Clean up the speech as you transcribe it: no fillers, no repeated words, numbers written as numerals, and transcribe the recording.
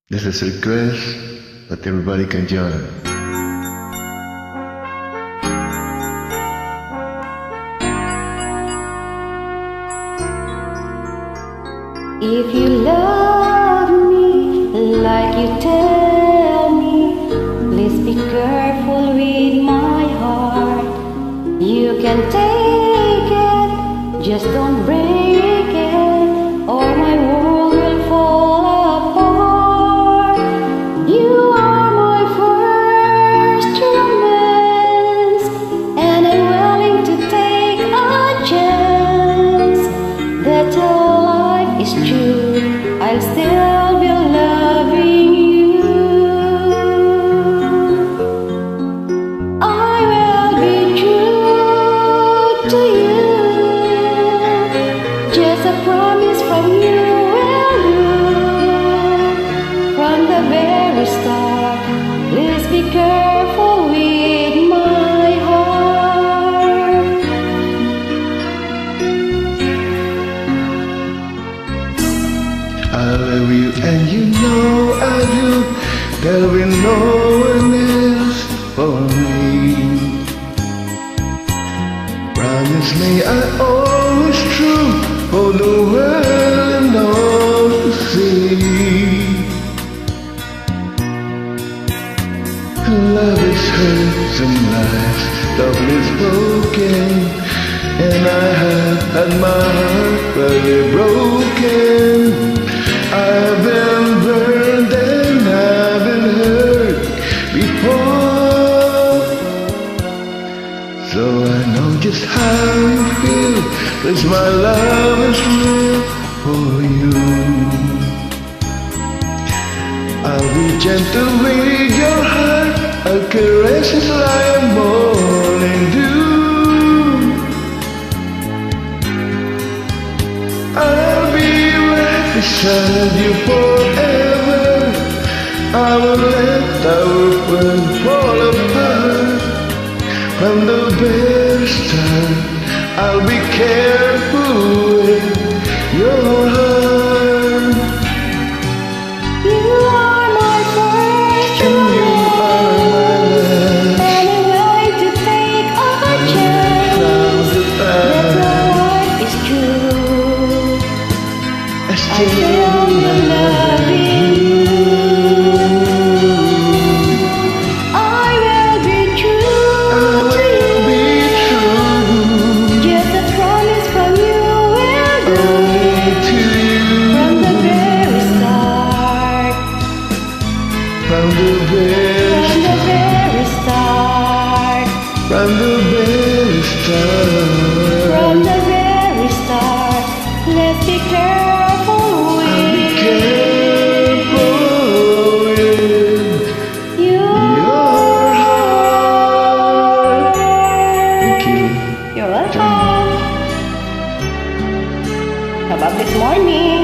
This is a request, but everybody can join. If you love me like you tell me, please be careful with my heart. You can take it, just don't break it, or my world will fall apart. You are my first romance, and I'm willing to take a chance. That's all life is true, I'll still be loving you. I will be true to you, just a promise from you and you. From the very start, please be careful with my heart. I love you and you know I do. There'll be no one else for me. Promise me I always true for the world and all to see. Love is hurt and lies, doubly spoken, and I have had my heart very broken. I've been burned and I've been hurt before, so I know just how you feel, 'cause my love is real for you. I'll be gentle with your heart, I'll caress it like morning dew. I'll be right beside you forever. I will let our world fall apart. From the very start, I'll be careful with your heart. You are my first And you are my last. and I'm willing to take a chance. That life is true, I I still still be loving you. I will be true I to will be you, true just a promise from you and only to from the you. very start. From the From the very very start, From the very start, from the very start, let's be careful I'll be with careful with your your heart. Thank you. You're welcome. Have a blessed morning.